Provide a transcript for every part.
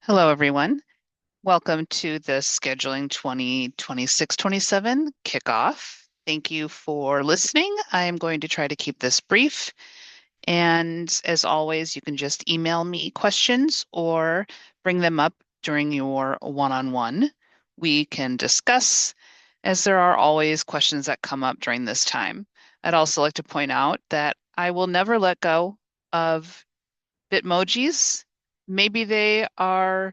Hello, everyone. Welcome to the Scheduling 2026-27 kickoff. Thank you for listening. I am going to try to keep this brief. And as always, you can just email me questions or bring them up during your one-on-one. We can discuss, as there are always questions that come up during this time. I'd also like to point out that I will never let go of Bitmojis. Maybe they are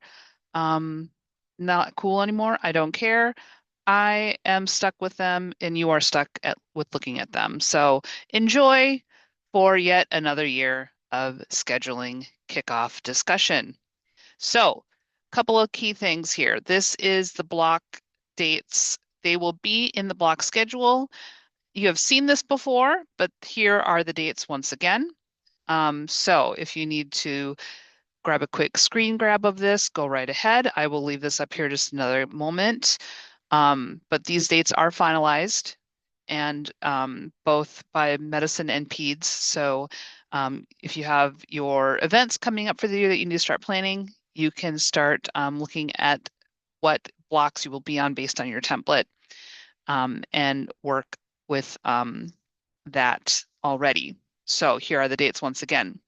um, not cool anymore. I don't care. I am stuck with them, and you are stuck with looking at them. So enjoy for yet another year of scheduling kickoff discussion. So, a couple of key things here. This is the block dates. They will be in the block schedule. You have seen this before, but here are the dates once again. So if you need to grab a quick screen grab of this, go right ahead. I will leave this up here just another moment. But these dates are finalized and both by medicine and peds. So if you have your events coming up for the year that you need to start planning, you can start looking at what blocks you will be on based on your template and work with that already. So here are the dates once again.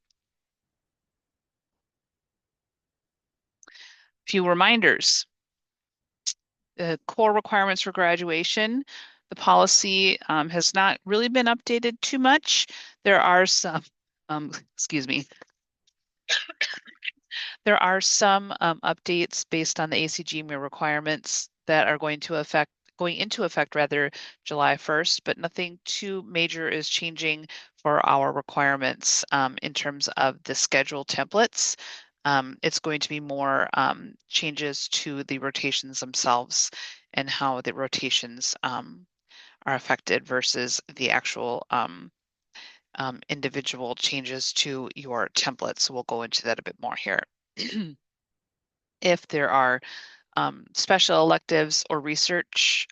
Few reminders. The core requirements for graduation. The policy has not really been updated too much. There are some, excuse me, there are some updates based on the ACGME requirements that are going into effect rather July 1st, but nothing too major is changing for our requirements in terms of the schedule templates. It's going to be more changes to the rotations themselves and how the rotations are affected versus the actual individual changes to your templates. So we'll go into that a bit more here. If there are special electives or research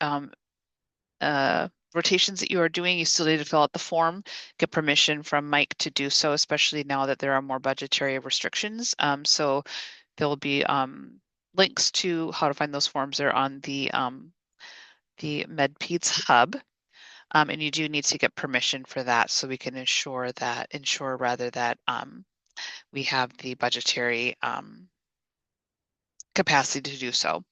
rotations that you are doing, you still need to fill out the form, get permission from Mike to do so, especially now that there are more budgetary restrictions. So there will be links to how to find those forms there on the MedPeds hub. And you do need to get permission for that so we can ensure rather that we have the budgetary capacity to do so.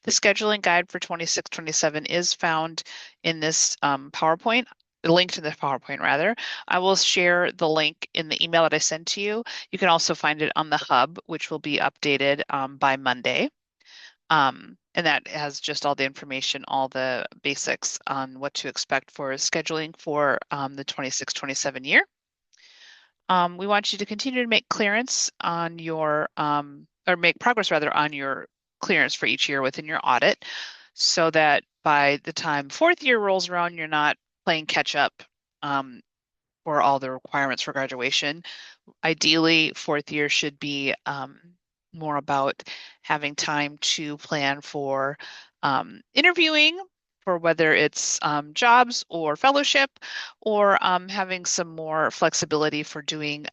The scheduling guide for 26-27 is found in this PowerPoint, linked in the PowerPoint rather. I will share the link in the email that I sent to you. You can also find it on the hub, which will be updated by Monday. And that has just all the information, all the basics on what to expect for scheduling for the 26-27 year. We want you to continue to make clearance on your, or make progress rather on your clearance for each year within your audit so that by the time fourth year rolls around, you're not playing catch up for all the requirements for graduation. Ideally, fourth year should be more about having time to plan for interviewing for whether it's jobs or fellowship, or having some more flexibility for doing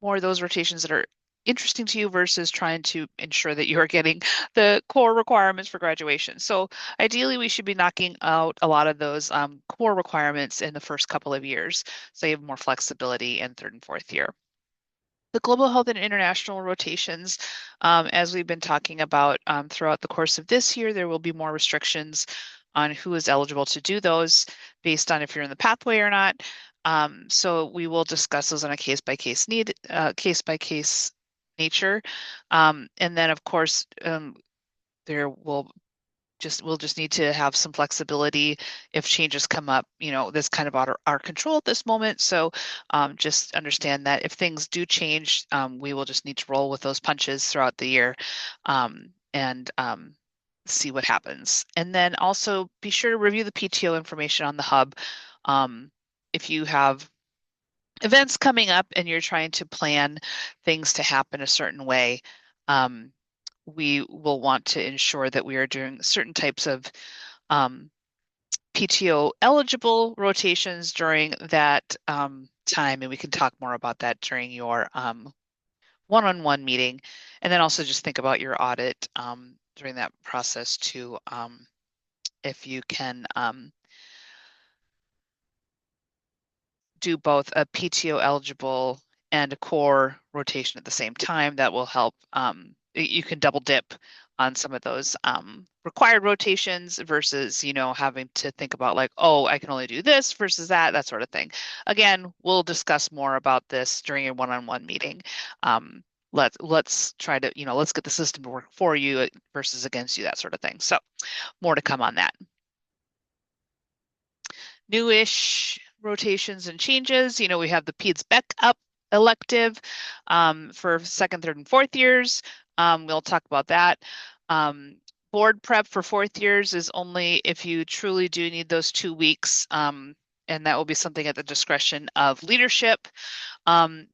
more of those rotations that are interesting to you versus trying to ensure that you are getting the core requirements for graduation. So ideally, we should be knocking out a lot of those core requirements in the first couple of years, so you have more flexibility in third and fourth year. The global health and international rotations, as we've been talking about throughout the course of this year, there will be more restrictions on who is eligible to do those based on if you're in the pathway or not. So we will discuss those on a case by case nature. And then, of course, there will we'll just need to have some flexibility if changes come up. This kind of out of our control at this moment. So just understand that if things do change, we will just need to roll with those punches throughout the year and see what happens. And then also be sure to review the PTO information on the hub. If you have events coming up and you're trying to plan things to happen a certain way, we will want to ensure that we are doing certain types of PTO eligible rotations during that time, and we can talk more about that during your one-on-one meeting. And then also just think about your audit during that process too. If you can do both a PTO eligible and a core rotation at the same time, that will help. You can double dip on some of those required rotations versus, having to think about like, oh, I can only do this versus that sort of thing. Again, we'll discuss more about this during a one-on-one meeting. Let's try to, let's get the system to work for you versus against you, that sort of thing. So more to come on that. Newish rotations and changes. We have the PEDS Beck up elective for second, third, and fourth years. We'll talk about that. Board prep for fourth years is only if you truly do need those 2 weeks, and that will be something at the discretion of leadership.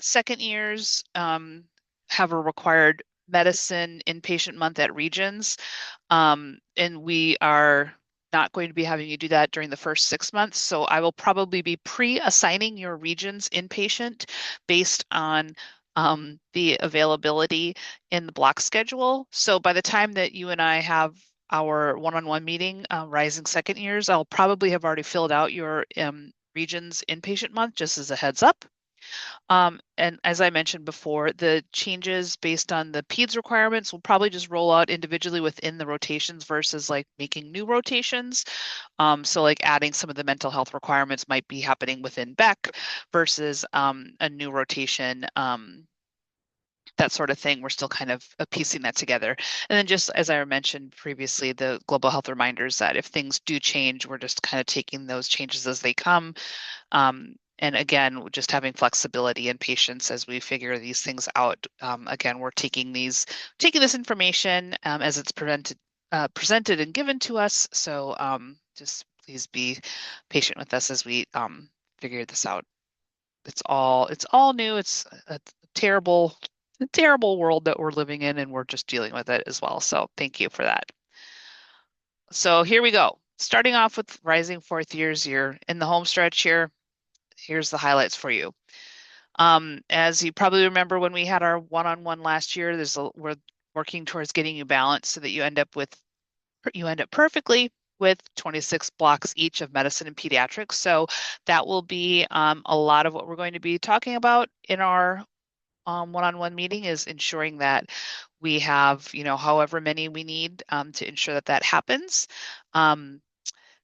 Second years have a required medicine inpatient month at Regions, and we are not going to be having you do that during the first 6 months. So I will probably be pre-assigning your regions inpatient based on the availability in the block schedule. So by the time that you and I have our one-on-one meeting, Rising Second Years, I'll probably have already filled out your regions inpatient month, just as a heads up. And as I mentioned before, the changes based on the PEDS requirements will probably just roll out individually within the rotations versus like making new rotations. So like adding some of the mental health requirements might be happening within Beck versus a new rotation. That sort of thing. We're still kind of piecing that together. And then just as I mentioned previously, the global health reminders that if things do change, we're just kind of taking those changes as they come. And again, just having flexibility and patience as we figure these things out. Again, we're taking this information as it's presented and given to us. So just please be patient with us as we figure this out. It's all new. It's a terrible world that we're living in, and we're just dealing with it as well. So thank you for that. So here we go. Starting off with Rising Fourth Years, you're in the home stretch here. Here's the highlights for you. As you probably remember when we had our one-on-one last year, we're working towards getting you balanced so that you end up perfectly with 26 blocks each of medicine and pediatrics. So that will be a lot of what we're going to be talking about in our one-on-one meeting, is ensuring that we have, however many we need to ensure that that happens.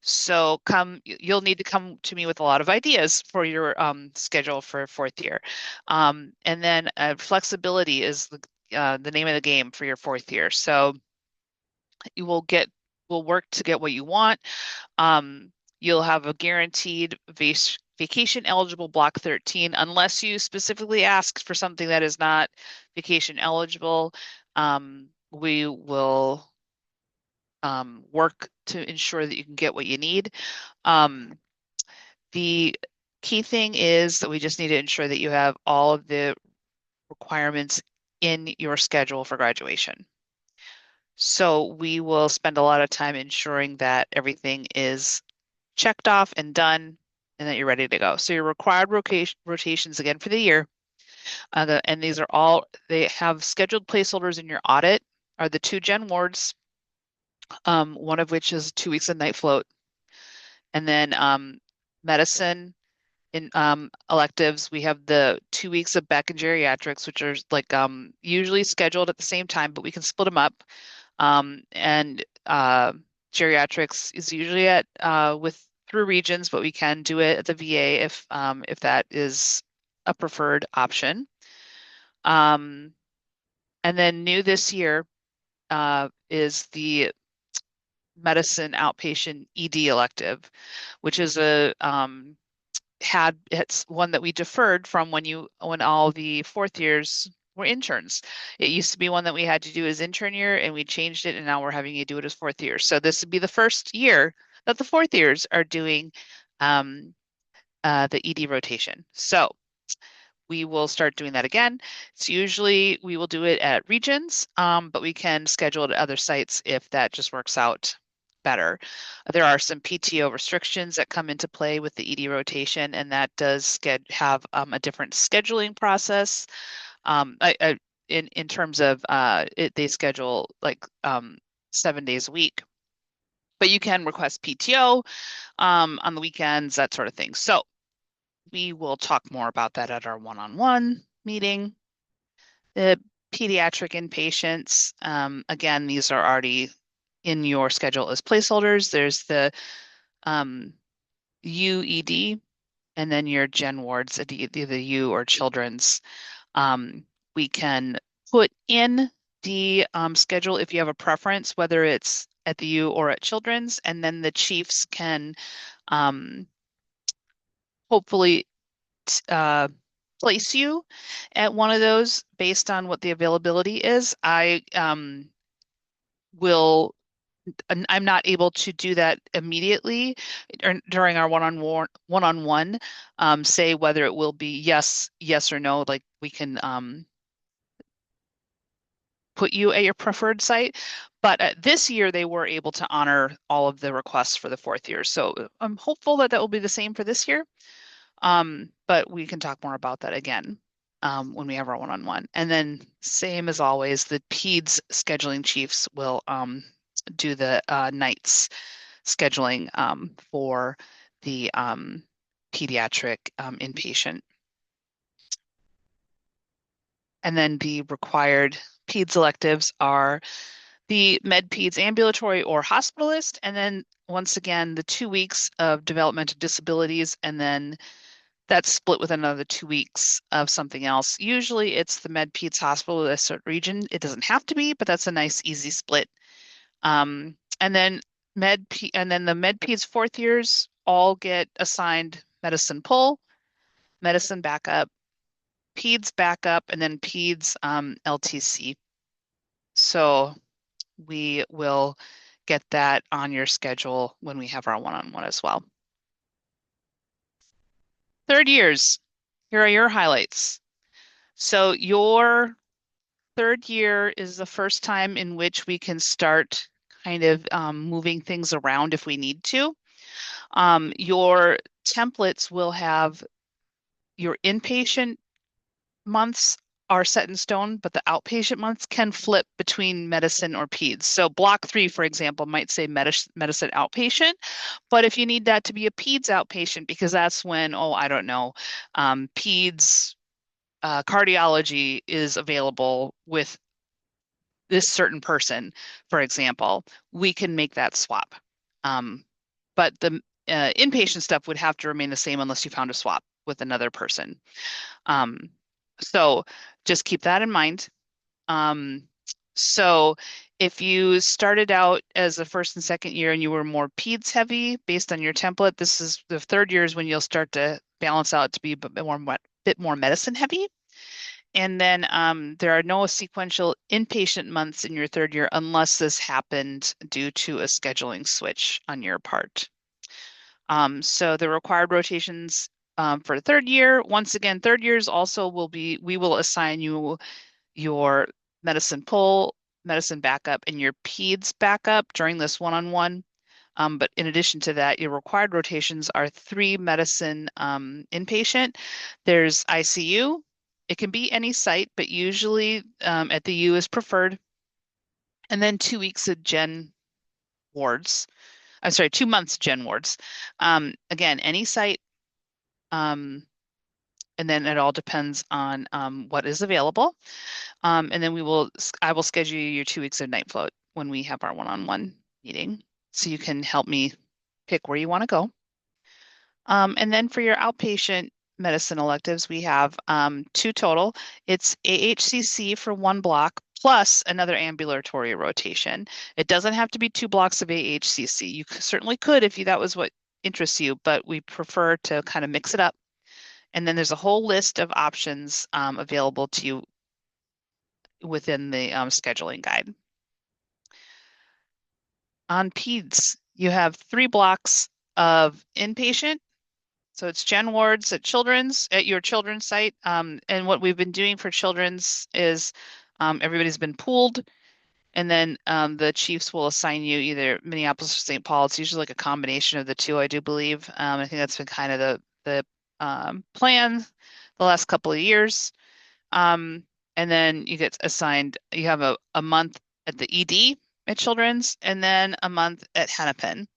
So you'll need to come to me with a lot of ideas for your schedule for fourth year. And then flexibility is the name of the game for your fourth year. So we'll work to get what you want. You'll have a guaranteed vacation eligible block 13, unless you specifically ask for something that is not vacation eligible. We will work to ensure that you can get what you need. The key thing is that we just need to ensure that you have all of the requirements in your schedule for graduation. So we will spend a lot of time ensuring that everything is checked off and done and that you're ready to go. So your required rotations again for the year, and these are all, they have scheduled placeholders in your audit, are the 2 gen wards, one of which is 2 weeks of night float. And then medicine in electives, we have the 2 weeks of Beck and geriatrics, which are like usually scheduled at the same time, but we can split them up. And geriatrics is usually through Regions, but we can do it at the VA if that is a preferred option. And then new this year is the medicine outpatient ED elective, which is it's one that we deferred from when all the fourth years were interns. It used to be one that we had to do as intern year, and we changed it, and now we're having you do it as fourth year. So this would be the first year that the fourth years are doing the ED rotation. So we will start doing that again. So usually we will do it at Regions, but we can schedule it at other sites if that just works out better. There are some PTO restrictions that come into play with the ED rotation, and that does have a different scheduling process. in terms of they schedule like 7 days a week. But you can request PTO on the weekends, that sort of thing. So we will talk more about that at our one-on-one meeting. The pediatric inpatients, again, these are already in your schedule as placeholders. There's the UED and then your gen wards, either U or children's. We can put in the schedule if you have a preference, whether it's at the U or at children's, and then the chiefs can um, hopefully place you at one of those based on what the availability is. Will I'm not able to do that immediately or during our one-on-one, say whether it will be yes or no. Like we can put you at your preferred site. But this year they were able to honor all of the requests for the fourth year. So I'm hopeful that that will be the same for this year. But we can talk more about that again when we have our one-on-one. And then same as always, the PEDS scheduling chiefs will do the nights scheduling for the pediatric inpatient. And then the required PEDS electives are the med peds ambulatory or hospitalist, and then once again, the 2 weeks of developmental disabilities, and then that's split with another 2 weeks of something else. Usually it's the med peds hospitalist region. It doesn't have to be, but that's a nice, easy split. And then the med peds fourth years all get assigned medicine pull, medicine backup, peds backup, and then peds LTC. So we will get that on your schedule when we have our one-on-one as well. Third years, here are your highlights. So your third year is the first time in which we can start kind of moving things around if we need to. Your templates will have your inpatient months are set in stone, but the outpatient months can flip between medicine or peds. So block 3, for example, might say medicine outpatient, but if you need that to be a peds outpatient, because that's when, oh, I don't know, peds cardiology is available with this certain person, for example, we can make that swap. But the inpatient stuff would have to remain the same unless you found a swap with another person. So just keep that in mind. So if you started out as the first and second year and you were more peds heavy based on your template, this is the third year is when you'll start to balance out to be a bit more medicine heavy. And then there are no sequential inpatient months in your third year unless this happened due to a scheduling switch on your part. So the required rotations for third year, once again, third years also we will assign you your medicine pull, medicine backup, and your peds backup during this one-on-one. But in addition to that, your required rotations are 3 medicine inpatient. There's ICU. It can be any site, but usually at the U is preferred. And then 2 weeks of gen wards. I'm sorry, 2 months gen wards. Again, any site. And then it all depends on what is available. And then I will schedule your 2 weeks of night float when we have our one-on-one meeting. So you can help me pick where you want to go. And then for your outpatient medicine electives, we have 2 total. It's AHCC for 1 block plus another ambulatory rotation. It doesn't have to be 2 blocks of AHCC. You certainly could if that was what interests you, but we prefer to kind of mix it up. And then there's a whole list of options available to you within the scheduling guide. On PEDS, you have 3 blocks of inpatient. So it's gen wards at your children's site. And what we've been doing for children's is everybody's been pooled. And then the chiefs will assign you either Minneapolis or St. Paul. It's usually like a combination of the 2, I do believe. I think that's been kind of the plan the last couple of years. and then you get assigned, you have a month at the ED at Children's, and then a month at Hennepin.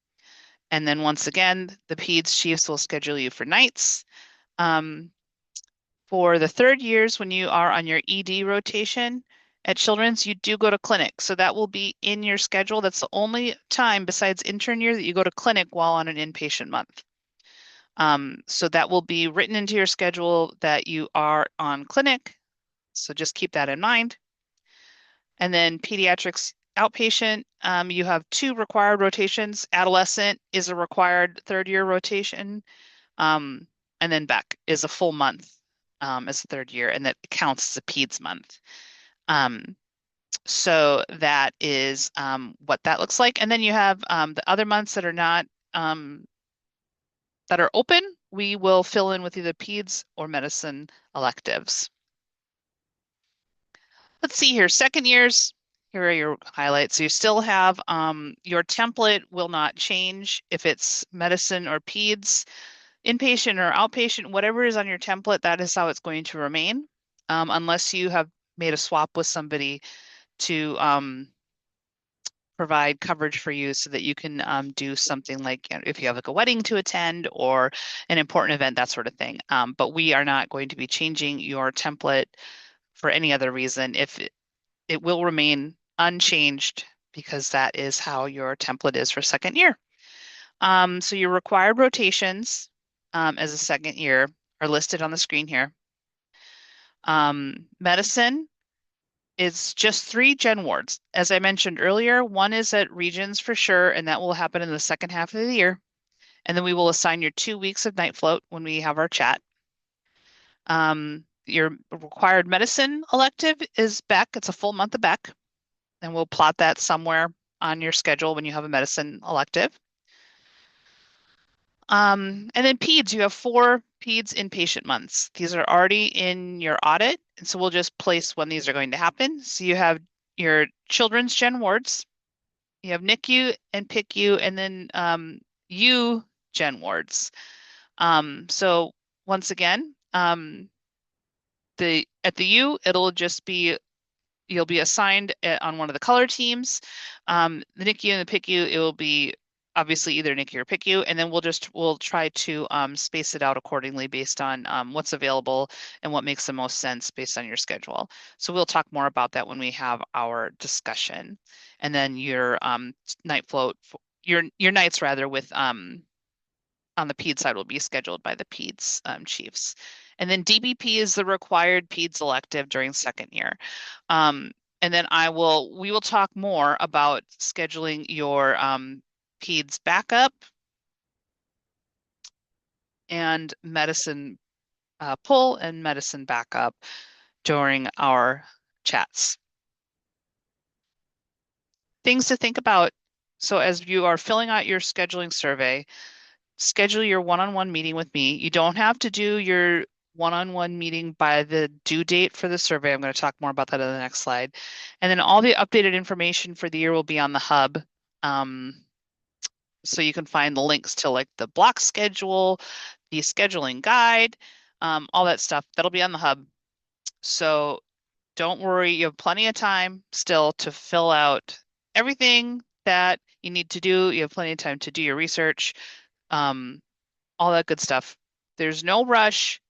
And then once again, the peds chiefs will schedule you for nights. Um, for the third years, when you are on your ED rotation at Children's, you do go to clinic. So that will be in your schedule. That's the only time besides intern year that you go to clinic while on an inpatient month. So that will be written into your schedule that you are on clinic. So just keep that in mind. And then pediatrics outpatient, you have two required rotations. Adolescent is a required third year rotation. Um, and then Beck is a full month as a third year, and that counts as a peds month. Um, so that is what that looks like. And then you have the other months that are not that are open. We will fill in with either peds or medicine electives. Let's see here. Second years, here are your highlights. So you still have your template will not change if it's medicine or peds, inpatient or outpatient, whatever is on your template, that is how it's going to remain, unless you have made a swap with somebody to provide coverage for you so that you can do something like, you know, if you have like a wedding to attend or an important event, that sort of thing. But we are not going to be changing your template for any other reason. If it will remain unchanged because that is how your template is for second year. So your required rotations as a second year are listed on the screen here. Medicine is just 3 gen wards. As I mentioned earlier, one is at Regions for sure, and that will happen in the second half of the year. And then we will assign your 2 weeks of night float when we have our chat. Your required medicine elective is Beck. It's a full month of Beck, and we'll plot that somewhere on your schedule when you have a medicine elective. And then peds, you have 4 peds inpatient months. These are already in your audit, and so we'll just place when these are going to happen. So you have your children's gen wards, you have NICU and PICU, and then U gen wards. So once again, at the U, it'll just be you'll be assigned on one of the color teams. The NICU and the PICU, it will be obviously either NICU or PICU, and then we'll try to space it out accordingly based on what's available and what makes the most sense based on your schedule. So we'll talk more about that when we have our discussion. And then your night float, your nights rather with on the peds side will be scheduled by the peds chiefs. And then DBP is the required peds elective during second year. And then we will talk more about scheduling your peds backup and medicine pull and medicine backup during our chats. Things to think about. So as you are filling out your scheduling survey, schedule your one-on-one meeting with me. You don't have to do your one-on-one meeting by the due date for the survey. I'm going to talk more about that in the next slide. And then all the updated information for the year will be on the hub. So you can find the links to like the block schedule, the scheduling guide, all that stuff. That'll be on the hub. So don't worry, you have plenty of time still to fill out everything that you need to do. You have plenty of time to do your research, all that good stuff. There's no rush,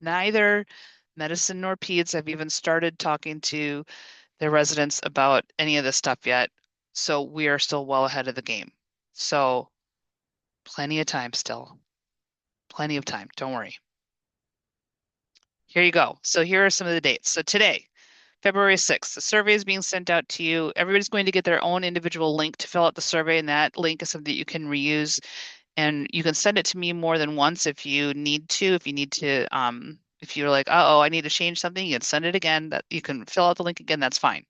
neither medicine nor peds. I've even started talking to their residents about any of this stuff yet. So we are still well ahead of the game. So plenty of time still. Plenty of time. Don't worry. Here you go. So here are some of the dates. So today, February 6th, the survey is being sent out to you. Everybody's going to get their own individual link to fill out the survey, and that link is something that you can reuse. And you can send it to me more than once if you need to. If you're like, oh, I need to change something, you can send it again. That you can fill out the link again. That's fine.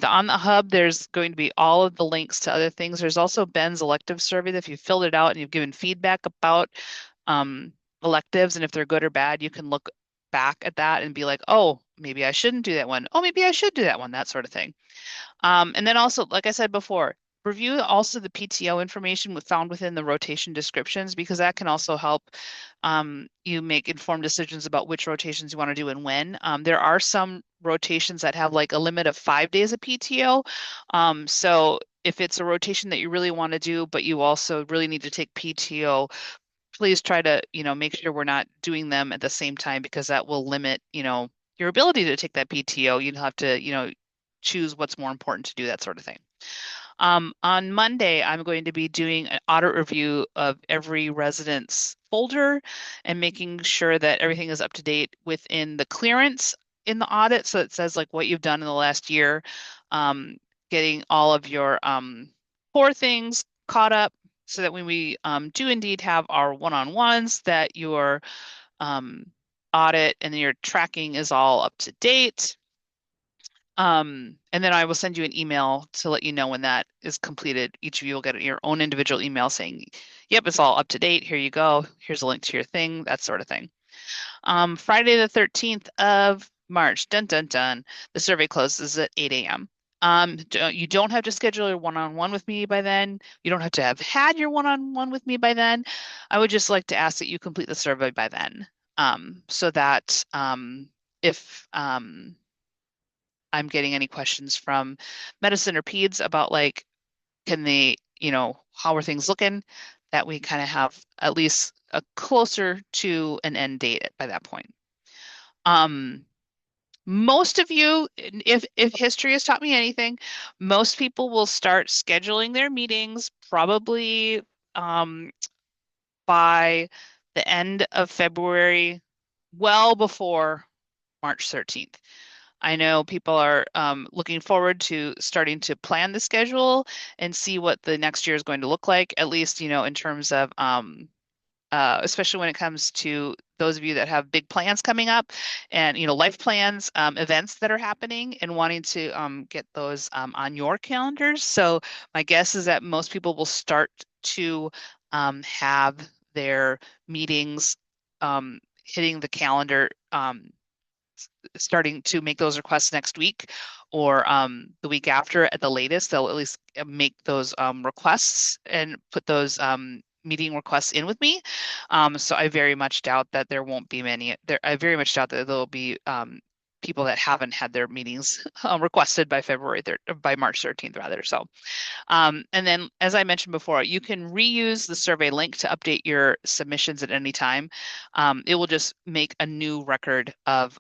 On the hub, there's going to be all of the links to other things. There's also Ben's elective survey that if you filled it out and you've given feedback about electives and if they're good or bad, you can look back at that and be like, oh, maybe I shouldn't do that one. Oh, maybe I should do that one, that sort of thing. And then also, like I said before, review also the PTO information found within the rotation descriptions, because that can also help you make informed decisions about which rotations you want to do and when. There are some rotations that have like a limit of 5 days of PTO. So if it's a rotation that you really want to do, but you also really need to take PTO, please try to, make sure we're not doing them at the same time, because that will limit, your ability to take that PTO. You'd have to, choose what's more important to do, that sort of thing. On Monday, I'm going to be doing an audit review of every resident's folder and making sure that everything is up to date within the clearance in the audit. So it says like what you've done in the last year, um, getting all of your core things caught up so that when we do indeed have our one-on-ones, that your um, audit and your tracking is all up to date. And then I will send you an email to let you know when that is completed. Each of you will get your own individual email saying, yep, it's all up to date. Here you go. Here's a link to your thing, that sort of thing. Friday the 13th of March, dun dun dun, the survey closes at 8 a.m. You don't have to schedule your one-on-one with me by then. You don't have to have had your one-on-one with me by then. I would just like to ask that you complete the survey by then, so that if I'm getting any questions from medicine or peds about like, can they, how are things looking, that we kind of have at least a closer to an end date by that point. Um, Most of you, if history has taught me anything, most people will start scheduling their meetings probably um, by the end of February, well before March 13th. I know people are looking forward to starting to plan the schedule and see what the next year is going to look like, at least, in terms of, especially when it comes to those of you that have big plans coming up and, life plans, events that are happening and wanting to get those on your calendars. So my guess is that most people will start to have their meetings hitting the calendar, starting to make those requests next week or the week after at the latest. They'll at least make those requests and put those meeting requests in with me. So I very much doubt that there won't be many there. I very much doubt that there'll be people that haven't had their meetings requested by February 3rd, by March 13th rather. So and then, as I mentioned before, you can reuse the survey link to update your submissions at any time. It will just make a new record of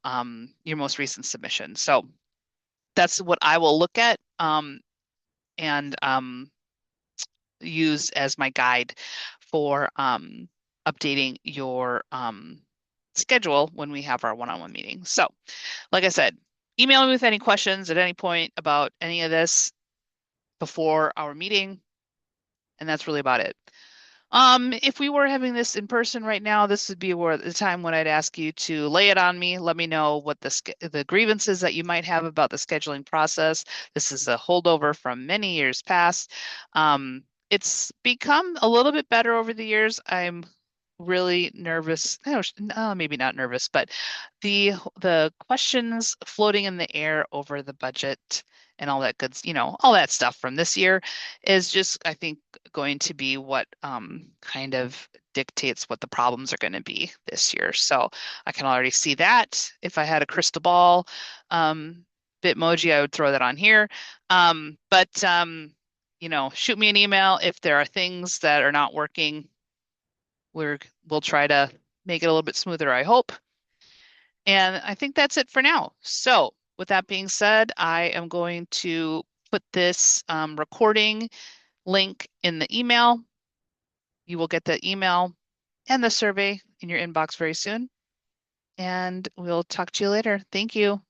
your most recent submission. So that's what I will look at and use as my guide for updating your schedule when we have our one-on-one meeting. So, like I said, email me with any questions at any point about any of this before our meeting. And that's really about it. If we were having this in person right now, this would be where the time when I'd ask you to lay it on me. Let me know what the grievances that you might have about the scheduling process. This is a holdover from many years past. It's become a little bit better over the years. I'm really nervous. No, maybe not nervous, but the questions floating in the air over the budget and all that good, all that stuff from this year is just, I think, going to be what kind of dictates what the problems are going to be this year. So I can already see that. If I had a crystal ball Bitmoji, I would throw that on here. But shoot me an email if there are things that are not working. We'll try to make it a little bit smoother, I hope. And I think that's it for now. So with that being said, I am going to put this recording link in the email. You will get the email and the survey in your inbox very soon. And we'll talk to you later. Thank you.